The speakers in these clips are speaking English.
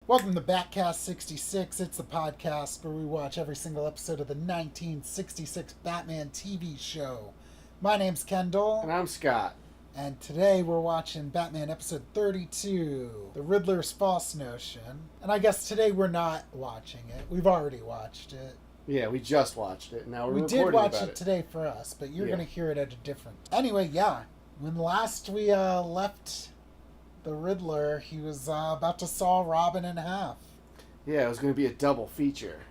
Welcome to Batcast 66. It's the podcast where we watch every single episode of the 1966 Batman TV show. My name's Kendall. And I'm Scott. And today we're watching Batman episode 32, The Riddler's False Notion. And I guess today we're not watching it. We've already watched it. Yeah, we just watched it. Now we're We recording did watch about it today for us, but you're Yeah. going to hear it at a different... Anyway, yeah. When last we left the Riddler, he was about to saw Robin in half. Yeah, it was going to be a double feature.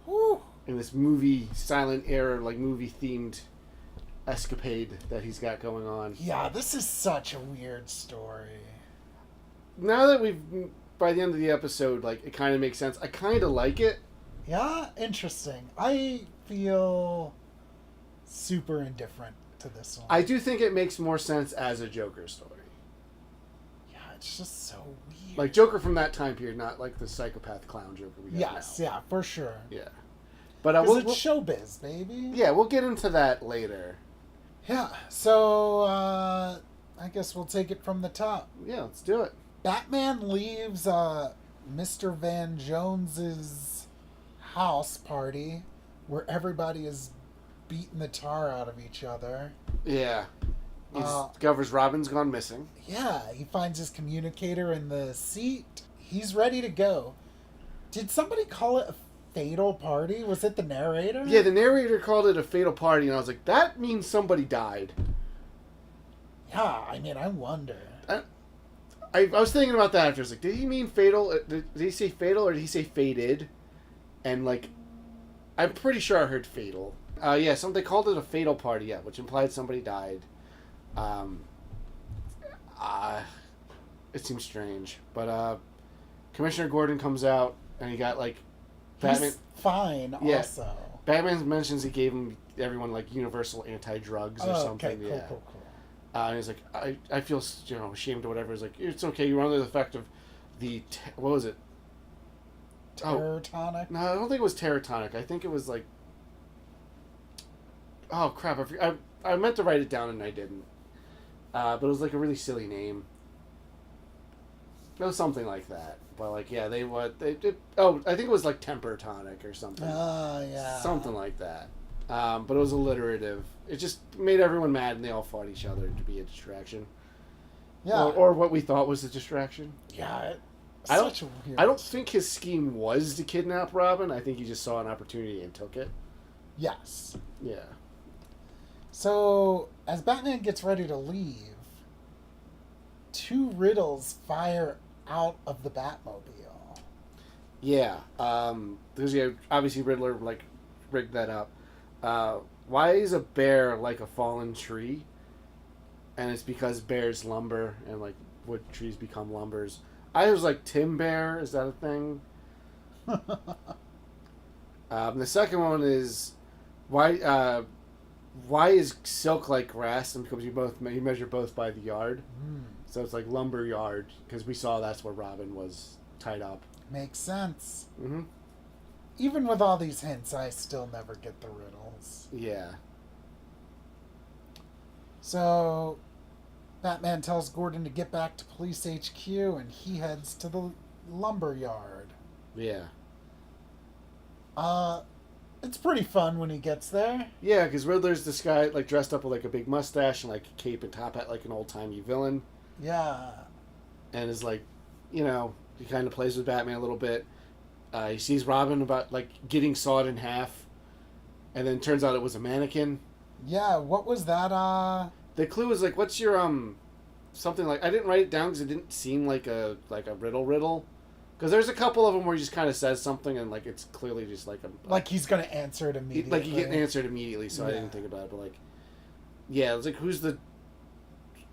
Whew. In this movie, silent era, like movie-themed escapade that he's got going on. Yeah, this is such a weird story. Now that by the end of the episode, like, it kind of makes sense. I kind of like it. Yeah, interesting. I feel super indifferent to this one. I do think it makes more sense as a Joker story. Yeah, it's just so weird. Like, Joker from that time period, not like the psychopath clown Joker we got Yes, now. yeah, for sure. Yeah. But It's showbiz, baby. Yeah, we'll get into that later. Yeah, so I guess we'll take it from the top. Yeah, let's do it. Batman leaves Mr. Van Jones's house party where everybody is beating the tar out of each other. Yeah. He discovers Robin's gone missing. Yeah, he finds his communicator in the seat. He's ready to go. Did somebody call it a fatal party? Was it the narrator? Yeah, the narrator called it a fatal party, and I was like, that means somebody died. Yeah, I mean, I wonder. I was thinking about that after. I was like, did he mean fatal? Did he say fatal, or did he say fated? And, like, I'm pretty sure I heard fatal. Yeah, they called it a fatal party, yeah, which implied somebody died. It seems strange. But Commissioner Gordon comes out, and he got, like, Batman... He's fine, Yeah. also. Batman mentions he gave everyone, like, universal anti-drugs or something. Okay, cool. And he's like, I feel, ashamed or whatever. He's like, it's okay, you were under the effect of the... what was it? Terror tonic? No, I don't think it was Terror Tonic. I think it was like... Oh, crap. I meant to write it down and I didn't. But it was like a really silly name. It was something like that. But, like, yeah, I think it was like Temper Tonic or something. Oh, yeah. Something like that. But it was alliterative. It just made everyone mad and they all fought each other to be a distraction. Yeah. Or what we thought was a distraction. Yeah. I don't think his scheme was to kidnap Robin. I think he just saw an opportunity and took it. Yes. Yeah. So, as Batman gets ready to leave, two riddles fire out of the Batmobile. Yeah. There's obviously Riddler rigged that up. Why is a bear like a fallen tree? And it's because bears lumber and like wood trees become lumbers. I was like, Tim Bear, is that a thing? The second one is why is silk like grass? And because you measure both by the yard, so it's like lumber yard because we saw that's where Robin was tied up. Makes sense. Mm-hmm. Even with all these hints, I still never get the riddles. Yeah. So, Batman tells Gordon to get back to Police HQ, and he heads to the lumber yard. Yeah. It's pretty fun when he gets there. Yeah, because Riddler's this guy like dressed up with like a big mustache and like a cape and top hat like an old-timey villain. Yeah. And is like, he kind of plays with Batman a little bit. He sees Robin about like getting sawed in half, and then turns out it was a mannequin. Yeah, what was that? The clue was like, what's your something like, I didn't write it down because it didn't seem like a riddle. Because there's a couple of them where he just kind of says something and like it's clearly just like like he's gonna answer it immediately. Like you get answered immediately, so I didn't think about it. But like, yeah, it was like, who's the...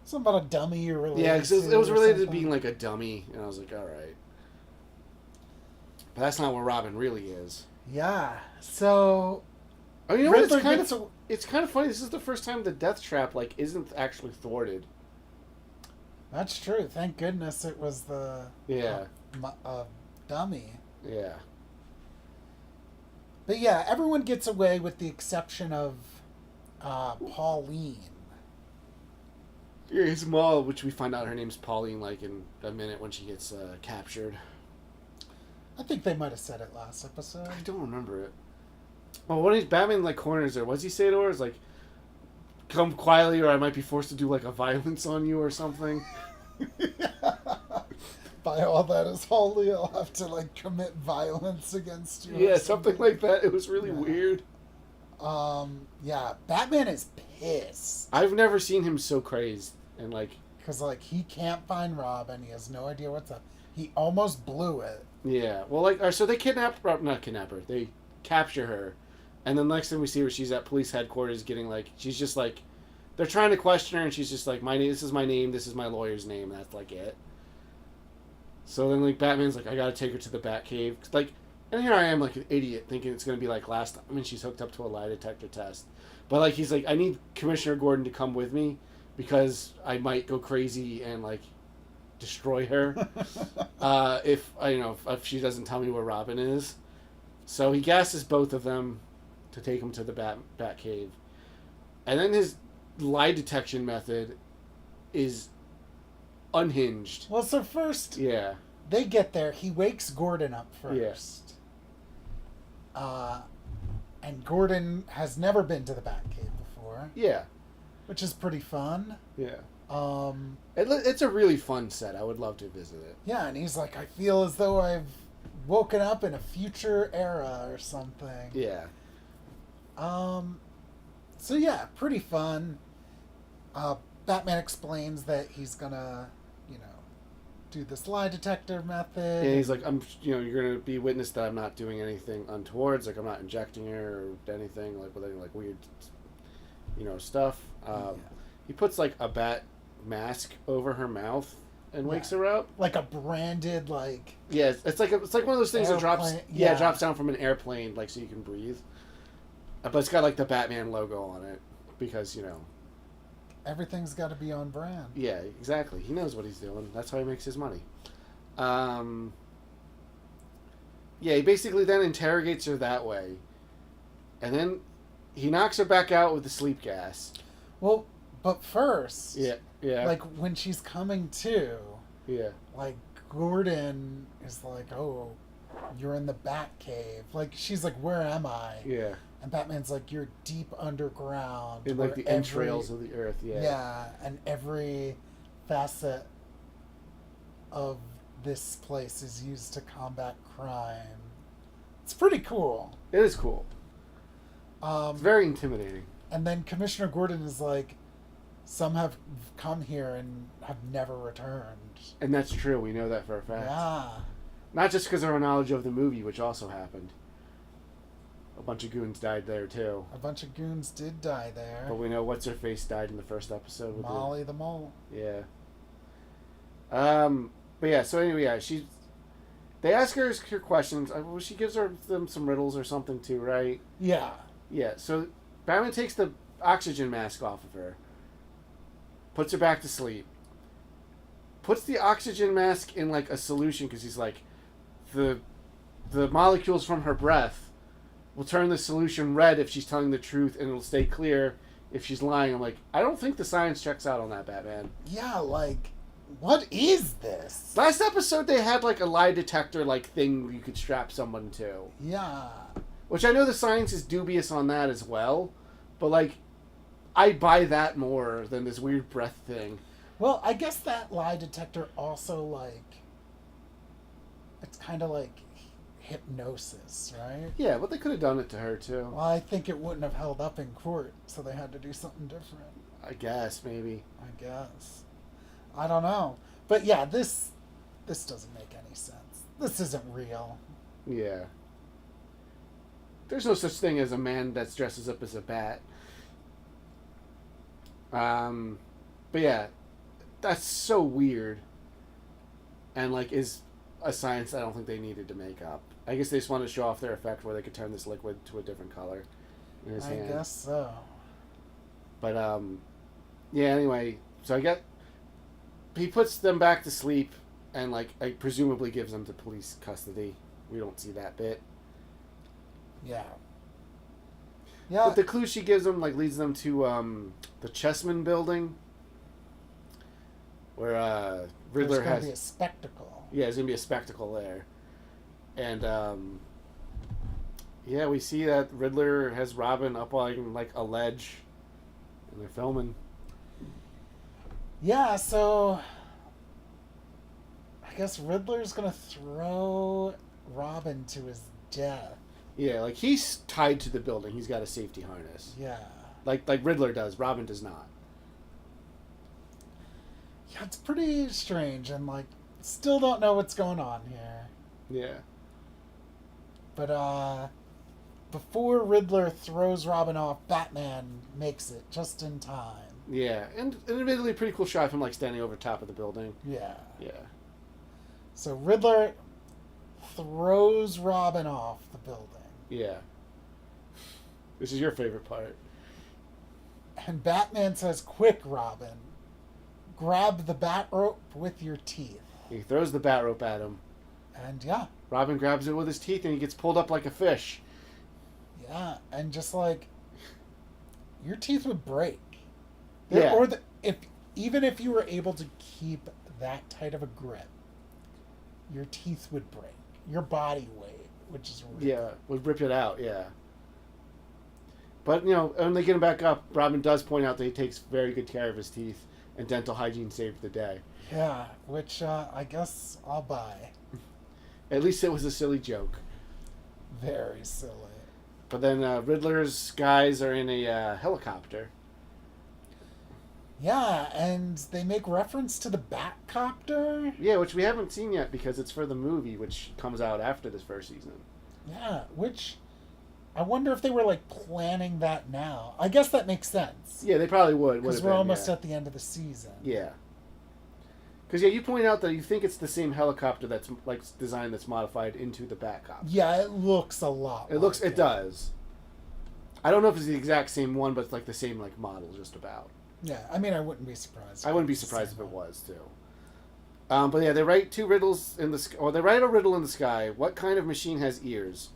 Something about a dummy you're related Yeah, because it was or related to something. being like a dummy, and I was like, all right. But that's not what Robin really is. Yeah, so... Oh, you know what? Riddler It's kind of funny. This is the first time the death trap like isn't actually thwarted. That's true. Thank goodness it was the... Yeah. Dummy. Yeah. But yeah, everyone gets away with the exception of Pauline. Yeah, his mom, which we find out her name's Pauline like in a minute when she gets captured. I think they might have said it last episode. I don't remember it. Oh, when Batman like corners her, what's he say to her? It's like, "Come quietly, or I might be forced to do like a violence on you or something." By all that is holy, I'll have to like commit violence against you. Yeah, something like that. It was really weird. Yeah, Batman is pissed. I've never seen him so crazed and like. Because like he can't find Robin, he has no idea what's up. He almost blew it. Yeah, well, like, so they not kidnap her. They capture her, and then next time we see her, she's at police headquarters getting like, she's just like, they're trying to question her, and she's just like, this is my name, this is my lawyer's name, and that's like it. So then like Batman's like, I gotta take her to the Batcave, like, and here I am like an idiot thinking it's gonna be like last time. I mean, she's hooked up to a lie detector test, but like he's like, I need Commissioner Gordon to come with me because I might go crazy and like destroy her if she doesn't tell me where Robin is. So he gasses both of them to take him to the Batcave, and then his lie detection method is unhinged. Well, so first, Yeah. they get there. He wakes Gordon up first. And Gordon has never been to the Batcave before. Yeah. Which is pretty fun. Yeah. It's a really fun set. I would love to visit it. Yeah, and he's like, I feel as though I've woken up in a future era or something. Yeah. So yeah, pretty fun. Batman explains that he's gonna, do this lie detector method. And he's like, you're gonna be witness that I'm not doing anything untowards. Like I'm not injecting her or anything like with any like weird, stuff. He puts like a bat mask over her mouth and wakes her up. Like a branded like. Yeah, it's like one of those things that drops. Yeah, drops down from an airplane, like so you can breathe. But it's got like the Batman logo on it because everything's got to be on brand. Yeah, exactly. He knows what he's doing. That's how he makes his money. Yeah, he basically then interrogates her that way, and then he knocks her back out with the sleep gas. Well, but first, yeah, like when she's coming to, yeah, like Gordon is like, "Oh, you're in the Batcave." Like she's like, "Where am I?" Yeah. And Batman's like, "You're deep underground." In like the entrails of the earth, yeah. Yeah, and every facet of this place is used to combat crime. It's pretty cool. It is cool. It's very intimidating. And then Commissioner Gordon is like, some have come here and have never returned. And that's true. We know that for a fact. Yeah. Not just because of our knowledge of the movie, which also happened. A bunch of goons died there, too. A bunch of goons did die there. But we know What's-Her-Face died in the first episode. With Molly the Mole. Yeah. But yeah, so anyway, yeah, they ask her questions. Well, she gives them some riddles or something, too, right? Yeah. Yeah, so Batman takes the oxygen mask off of her. Puts her back to sleep. Puts the oxygen mask in, like, a solution, because he's like, the molecules from her breath will turn the solution red if she's telling the truth, and it'll stay clear if she's lying. I'm like, I don't think the science checks out on that, Batman. Yeah, like, what is this? Last episode, they had, like, a lie detector, like, thing you could strap someone to. Yeah. Which I know the science is dubious on that as well, but, like, I buy that more than this weird breath thing. Well, I guess that lie detector also, like, it's kind of like hypnosis, right? Yeah, but they could have done it to her, too. Well, I think it wouldn't have held up in court, so they had to do something different. I guess, maybe. I guess. I don't know. But yeah, this doesn't make any sense. This isn't real. Yeah. There's no such thing as a man that dresses up as a bat. But yeah, that's so weird. And like is a science I don't think they needed to make up. I guess they just wanted to show off their effect where they could turn this liquid to a different color in his hand. I guess so. But yeah, anyway, so he puts them back to sleep and like I presumably gives them to police custody. We don't see that bit. Yeah. Yeah. But the clue she gives them like leads them to the Chessman building where Riddler There's gonna has be a spectacle. Yeah, there's gonna be a spectacle there. And yeah, we see that Riddler has Robin up on like a ledge, and they're filming. Yeah, so I guess Riddler's gonna throw Robin to his death. Yeah, like he's tied to the building. He's got a safety harness. Yeah. Like Riddler does. Robin does not. Yeah, it's pretty strange, and like, still don't know what's going on here. Yeah. But before Riddler throws Robin off, Batman makes it just in time. Yeah, and admittedly, pretty cool shot of him like standing over top of the building. Yeah. Yeah. So Riddler throws Robin off the building. Yeah. This is your favorite part. And Batman says, "Quick, Robin. Grab the bat rope with your teeth." He throws the bat rope at him. And yeah. Robin grabs it with his teeth and he gets pulled up like a fish. Yeah, and just like, your teeth would break. Yeah. Or even if you were able to keep that tight of a grip, your teeth would break. Your body weight would just rip. Yeah, would rip it out, yeah. But, you know, when they get him back up, Robin does point out that he takes very good care of his teeth, and dental hygiene saved the day. Yeah, which I guess I'll buy. At least it was a silly joke. Very silly. But then Riddler's guys are in a helicopter. Yeah, and they make reference to the Batcopter. Yeah, which we haven't seen yet because it's for the movie, which comes out after this first season. Yeah, which I wonder if they were like planning that now. I guess that makes sense. Yeah, they probably would. Because we're almost at the end of the season. Yeah. Because yeah, you point out that you think it's the same helicopter that's like designed that's modified into the Batcopter. Yeah, it looks a lot. It does. I don't know if it's the exact same one, but it's like the same like model, just about. Yeah, I mean, I wouldn't be surprised. I wouldn't be surprised if it was too. But yeah, they write two riddles in the sky, or they write a riddle in the sky. What kind of machine has ears?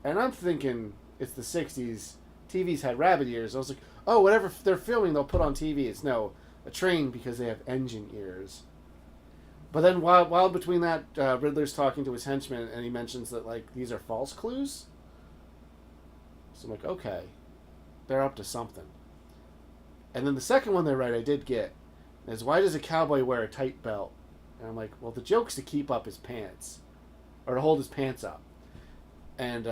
And I'm thinking it's the '60s. TVs had rabbit ears. I was like, oh, whatever they're filming, they'll put on TV. It's no, a train because they have engine ears. But then while between that, Riddler's talking to his henchman, and he mentions that like these are false clues. So I'm like, okay, they're up to something. And then the second one they write, I did get, is why does a cowboy wear a tight belt? And I'm like, well, the joke's to keep up his pants, or to hold his pants up. And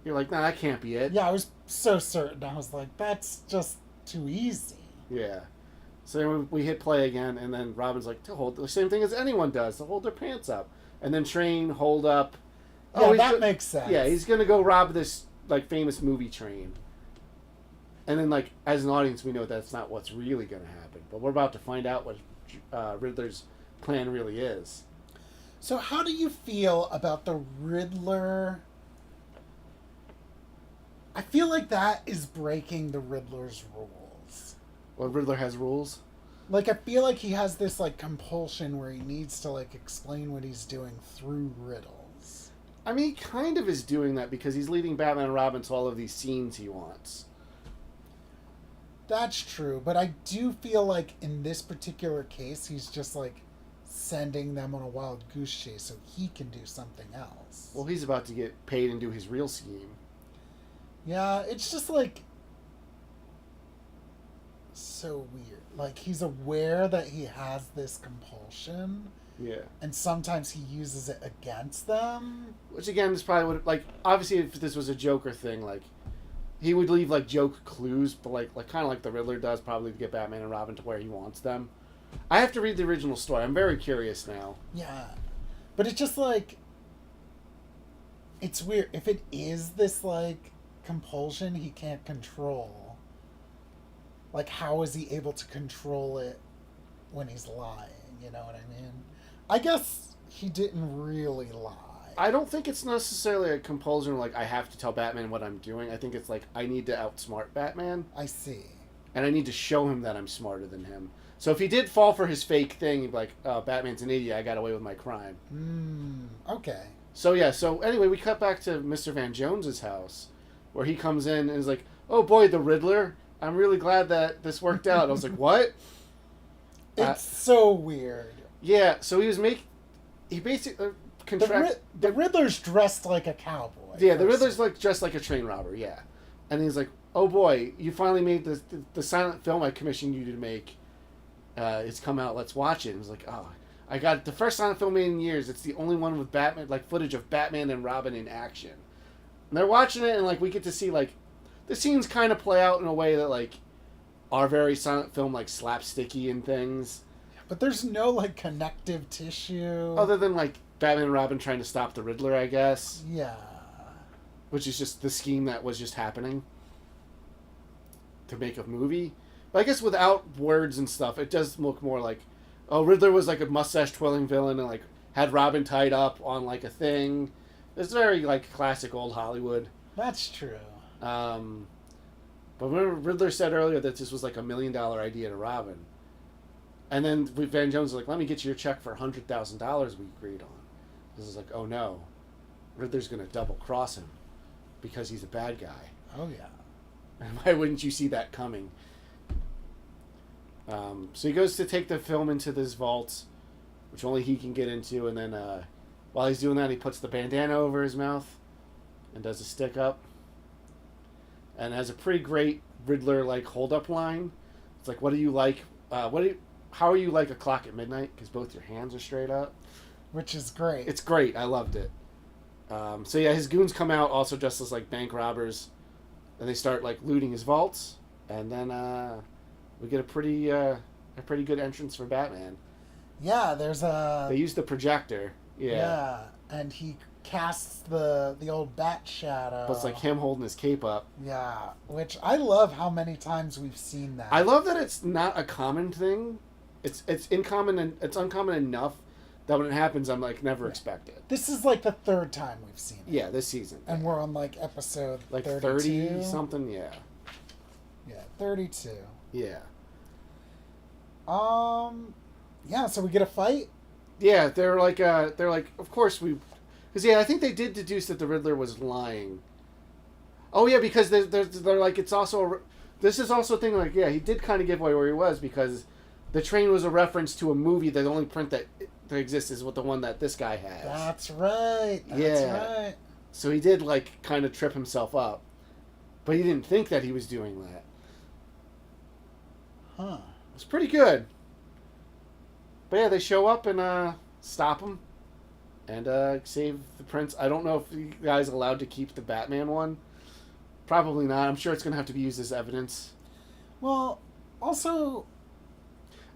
you're like, nah, that can't be it. Yeah, I was so certain. I was like, that's just too easy. Yeah. So then we hit play again, and then Robin's like, to hold the same thing as anyone does, to hold their pants up. And then train, hold up. Yeah, that makes sense. Yeah, he's going to go rob this like famous movie train. And then, like, as an audience, we know that's not what's really going to happen. But we're about to find out what Riddler's plan really is. So how do you feel about the Riddler? I feel like that is breaking the Riddler's rules. Well, Riddler has rules? Like, I feel like he has this, like, compulsion where he needs to, like, explain what he's doing through riddles. I mean, he kind of is doing that because he's leading Batman and Robin to all of these scenes he wants. That's true, but I do feel like in this particular case, he's just, like, sending them on a wild goose chase so he can do something else. Well, he's about to get paid and do his real scheme. Yeah, it's just, like, so weird. Like, he's aware that he has this compulsion. Yeah. And sometimes he uses it against them. Which, again, is probably what, like, obviously if this was a Joker thing, like, he would leave, like, joke clues, but, like kind of like the Riddler does, probably to get Batman and Robin to where he wants them. I have to read the original story. I'm very curious now. Yeah. But it's just, like, it's weird. If it is this, like, compulsion he can't control, like, how is he able to control it when he's lying? You know what I mean? I guess he didn't really lie. I don't think it's necessarily a compulsion like I have to tell Batman what I'm doing. I think it's like I need to outsmart Batman. I see. And I need to show him that I'm smarter than him. So if he did fall for his fake thing, he'd be like, oh, Batman's an idiot, I got away with my crime. Okay. So yeah, so anyway, we cut back to Mr. Van Jones's house, where he comes in and is like, oh boy, the Riddler, I'm really glad that this worked out. I was like, what? It's so weird. Yeah, so he basically, The Riddler's dressed like a cowboy. Yeah, the Riddler's like dressed like a train robber. Yeah, and he's like, "Oh boy, you finally made the silent film I commissioned you to make. It's come out. Let's watch it." And he's like, "Oh, I got the first silent film made in years. It's the only one with Batman, like footage of Batman and Robin in action." And they're watching it, and like we get to see like the scenes kind of play out in a way that like are very silent film, like slapsticky and things. But there's no like connective tissue Other than like Batman and Robin trying to stop the Riddler, I guess. Yeah. Which is just the scheme that was just happening to make a movie. But I guess without words and stuff, it does look more like, oh, Riddler was like a mustache twirling villain and like had Robin tied up on like a thing. It's very like classic old Hollywood. That's true. But remember Riddler said earlier that this was like $1 million idea to Robin. And then Van Jones was like, let me get you your check for $100,000 we agreed on. This is like, oh no. Riddler's going to double cross him because he's a bad guy. Oh yeah. And why wouldn't you see that coming? So he goes to take the film into this vault, which only he can get into, and then while he's doing that, he puts the bandana over his mouth and does a stick up. And has a pretty great Riddler like hold up line. It's like, what do you like? How are you like a clock at midnight? Because both your hands are straight up. Which is great. It's great. I loved it. So yeah, his goons come out also dressed as like bank robbers, and they start like looting his vaults, and then we get a pretty good entrance for Batman. Yeah, there's a. They use the projector. Yeah, and he casts the old bat shadow. But it's like him holding his cape up. Yeah, which I love how many times we've seen that. I love that it's not a common thing. It's uncommon and it's uncommon enough that when it happens, I'm like never expect it. This is like the third time we've seen it. Yeah, this season. And we're on like episode like 32. 30 something. Yeah. Yeah, 32. Yeah. Yeah. So we get a fight. Yeah, they're like, of course we, because yeah, I think they did deduce that the Riddler was lying. Oh yeah, because they're like, it's also, this is also a thing like, yeah, he did kind of give away where he was because the train was a reference to a movie. The only print that exists is with the one that this guy has. That's right. Right. So he did like kind of trip himself up, but he didn't think that he was doing that. Huh. It's pretty good. But yeah, they show up and stop him and save the prince. I don't know if the guy's allowed to keep the Batman one. Probably not. I'm sure it's going to have to be used as evidence. Well, also...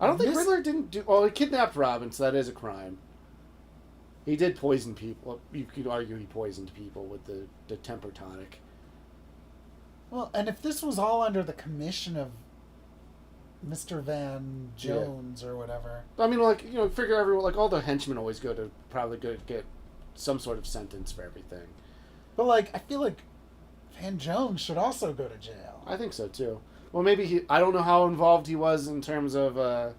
I don't think Riddler didn't do... Well, he kidnapped Robin, so that is a crime. He did poison people. You could argue he poisoned people with the temper tonic. Well, and if this was all under the commission of Mr. Van Jones or whatever... I mean, like, figure everyone... Like, all the henchmen always probably get some sort of sentence for everything. But, like, I feel like Van Jones should also go to jail. I think so, too. Well, maybe I don't know how involved he was in terms of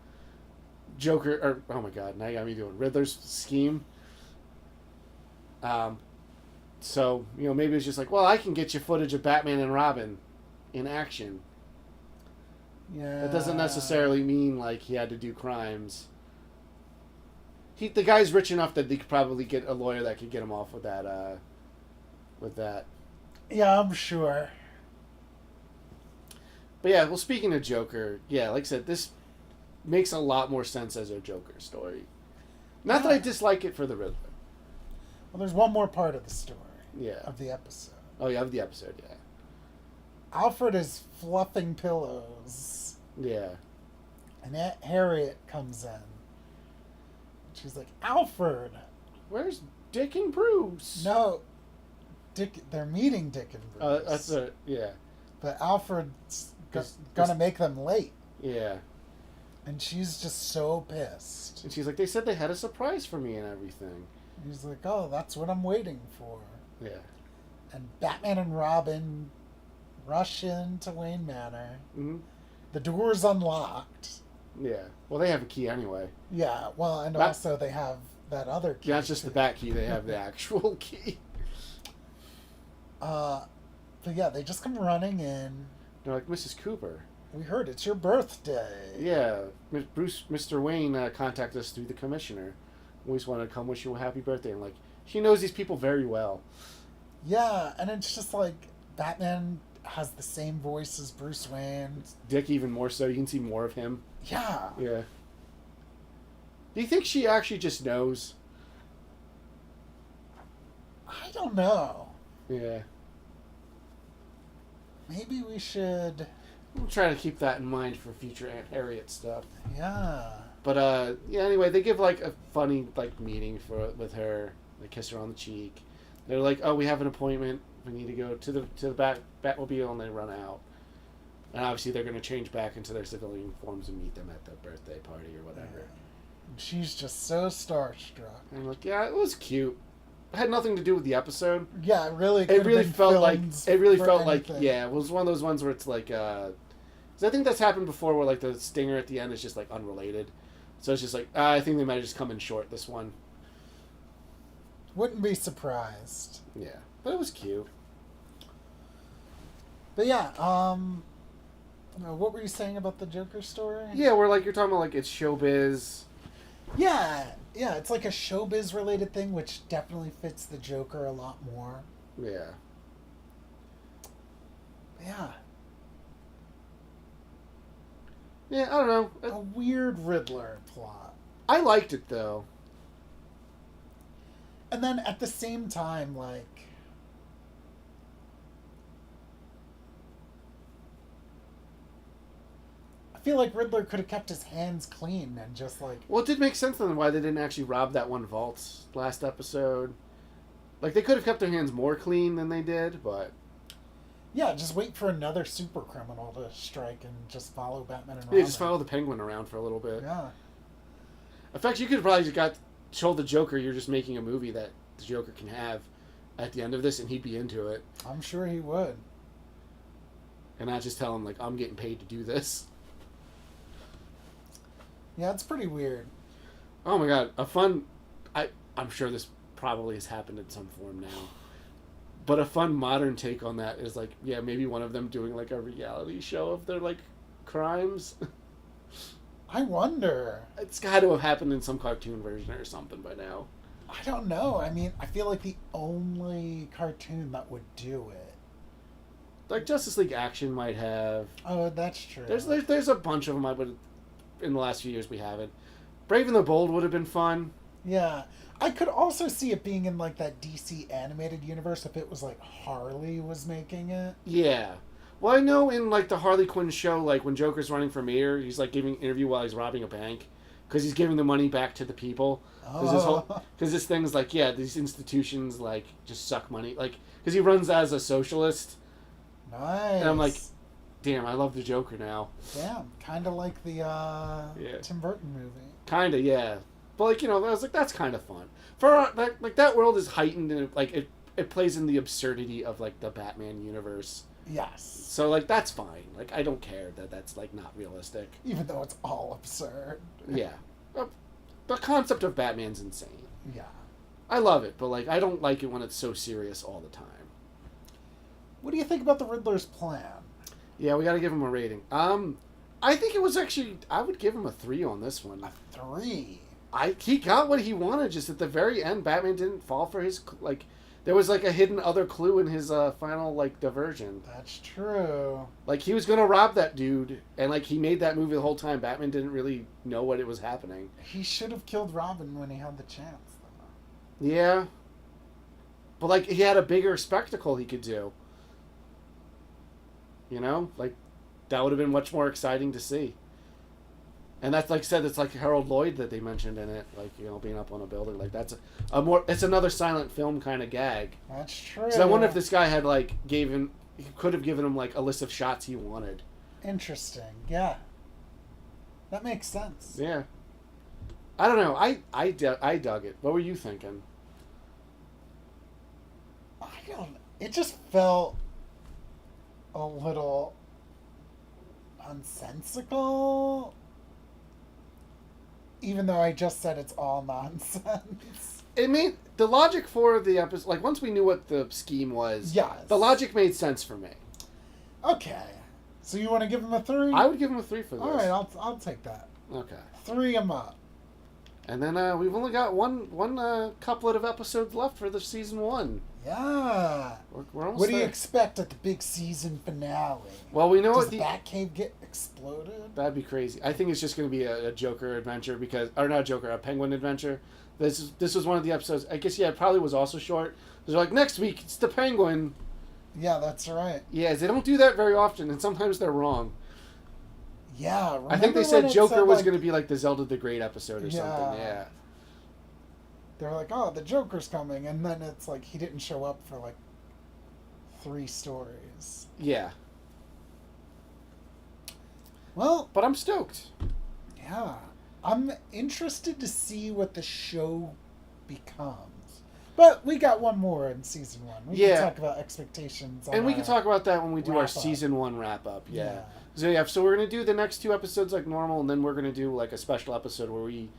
Joker... Or, oh my god, now you got me doing Riddler's scheme. So, maybe it's just like, well, I can get you footage of Batman and Robin in action. Yeah. That doesn't necessarily mean, like, he had to do crimes. The guy's rich enough that they could probably get a lawyer that could get him off with that. Yeah, I'm sure. But yeah, well, speaking of Joker, yeah, like I said, this makes a lot more sense as a Joker story. Not that I dislike it for the Riddler. Well, there's one more part of the story. Yeah. Of the episode. Oh, yeah, of the episode, yeah. Alfred is fluffing pillows. Yeah. And Aunt Harriet comes in. She's like, Alfred! Where's Dick and Bruce? No. They're meeting Dick and Bruce. That's it, yeah. But Alfred's gonna make them late. Yeah. And she's just so pissed. And she's like, they said they had a surprise for me and everything. And he's like, oh, that's what I'm waiting for. Yeah. And Batman and Robin rush into Wayne Manor. Mm-hmm. The door's unlocked. Yeah. Well, they have a key anyway. Yeah, well, and also they have that other key. Yeah, it's just the Bat key. They have the actual key. But yeah, they just come running in. They're like, Mrs. Cooper. We heard it's your birthday. Yeah. Mr. Wayne contacted us through the commissioner. always wanted to come wish you a happy birthday. And like, she knows these people very well. Yeah, and it's just like Batman has the same voice as Bruce Wayne. Dick even more so. You can see more of him. Yeah. Yeah. Do you think she actually just knows? I don't know. Yeah. Maybe we should... We'll try to keep that in mind for future Aunt Harriet stuff. Yeah. But, yeah, anyway, they give, like, a funny, like, meeting with her. They kiss her on the cheek. They're like, oh, we have an appointment. We need to go to the Batmobile, and they run out. And obviously they're going to change back into their civilian forms and meet them at the birthday party or whatever. Yeah. She's just so starstruck. And I'm like, yeah, it was cute. It had nothing to do with the episode. Yeah, it really felt like anything. yeah, it was one of those ones where it's like 'cause I think that's happened before where like the stinger at the end is just like unrelated. So it's just like I think they might have just come in short this one. Wouldn't be surprised. Yeah. But it was cute. But yeah, what were you saying about the Joker story? Yeah, where like you're talking about like it's showbiz. Yeah, it's like a showbiz related thing, which definitely fits the Joker a lot more. Yeah. Yeah. Yeah, I don't know. A weird Riddler plot. I liked it though. And then at the same time, like... I feel like Riddler could have kept his hands clean and just like... Well, it did make sense then why they didn't actually rob that one vault last episode. Like, they could have kept their hands more clean than they did, but... Yeah, just wait for another super criminal to strike and just follow Batman and Yeah, Robin. just follow the Penguin around for a little bit. Yeah. In fact, you could probably just told the Joker you're just making a movie that the Joker can have at the end of this, and he'd be into it. I'm sure he would. And not just tell him, like, I'm getting paid to do this. Yeah, it's pretty weird. Oh my god, I'm sure this probably has happened in some form now. But a fun modern take on that is like, yeah, maybe one of them doing like a reality show of their like crimes. I wonder. It's got to have happened in some cartoon version or something by now. I don't know. I mean, I feel like the only cartoon that would do it. Like Justice League Action might have. Oh, that's true. There's a bunch of them, but in the last few years we haven't. Brave and the Bold would have been fun. Yeah. I could also see it being in like that DC animated universe if it was like Harley was making it. Yeah. Well, I know in like the Harley Quinn show, like when Joker's running for mayor, he's like giving an interview while he's robbing a bank because he's giving the money back to the people. Because this thing's like, yeah, these institutions like just suck money, like because he runs as a socialist. Nice. And I'm like, damn, I love the Joker now. Damn, kind of like the Tim Burton movie. Kind of, yeah. But like, you know, I was like, that's kind of fun. For like that world is heightened and it plays in the absurdity of like the Batman universe. Yes. So like that's fine. Like I don't care that that's like not realistic. Even though it's all absurd. Yeah. The concept of Batman's insane. Yeah. I love it, but like I don't like it when it's so serious all the time. What do you think about the Riddler's plan? Yeah, we got to give him a rating. I think it was actually I would give him a 3 on this one. A 3. He got what he wanted. Just at the very end, Batman didn't fall for his like. There was like a hidden other clue in his final like diversion. That's true. Like he was gonna rob that dude, and like he made that movie the whole time. Batman didn't really know what it was happening. He should have killed Robin when he had the chance, though. Yeah. But like he had a bigger spectacle he could do. You know, like that would have been much more exciting to see. And that's like I said, it's like Harold Lloyd that they mentioned in it, like you know, being up on a building. Like that's it's another silent film kind of gag. That's true. So I wonder if this guy had like he could have given him like a list of shots he wanted. Interesting. Yeah. That makes sense. Yeah. I don't know. I dug it. What were you thinking? I don't. It just felt a little nonsensical. Even though I just said it's all nonsense. It made the logic for the episode, like once we knew what the scheme was, yes. The logic made sense for me. Okay. So you want to give him a 3? I would give him a 3 for this. Alright, I'll take that. Okay. 3 him up. And then we've only got one couplet of episodes left for the season 1. Yeah. We're almost What do you there. expect at the big season finale? Well, we know Does what the Batcave get exploded? That'd be crazy. I think it's just going to be a Joker adventure or not a Joker, a Penguin adventure. This was one of the episodes. I guess it probably was also short. They're like, next week it's the Penguin. Yeah, that's right. Yeah, they don't do that very often, and sometimes they're wrong. Yeah, I think they said Joker was going to be like the Zelda the Great episode or something. Yeah. They were like, oh, the Joker's coming, and then it's like he didn't show up for like 3 stories. Yeah. Well, but I'm stoked. Yeah. I'm interested to see what the show becomes. But we got one more in season 1. We can talk about expectations. And we can talk about that when we do our season 1 wrap up. Yeah. So we're going to do the next 2 episodes like normal, and then we're going to do like a special episode where we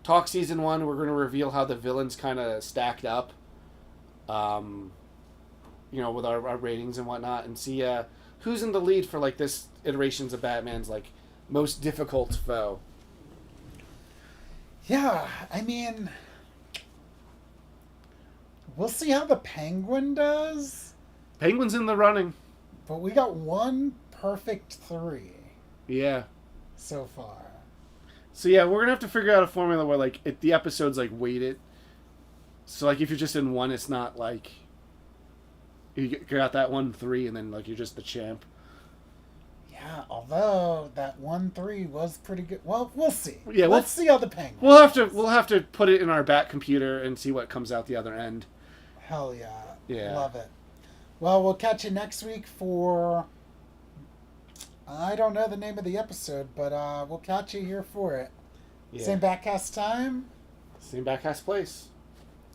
talk season 1. We're going to reveal how the villains kind of stacked up, with our ratings and whatnot, and see who's in the lead for like this iterations of Batman's like most difficult foe. Yeah, I mean, we'll see how the Penguin does. Penguin's in the running. But we got 1 perfect 3. Yeah. So far. So yeah, we're gonna have to figure out a formula where like the episode's like weighted. So like if you're just in 1, it's not like you got that 1-3 and then like you're just the champ. Yeah, although that 1-3 was pretty good. Well, we'll see. Yeah, let's see how the Penguin. We'll have to put it in our bat computer and see what comes out the other end. Hell yeah. Yeah. Love it. Well, we'll catch you next week for I don't know the name of the episode, but we'll catch you here for it. Yeah. Same Batcast time. Same Batcast place.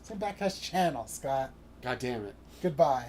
Same Batcast channel, Scott. God damn it. Goodbye.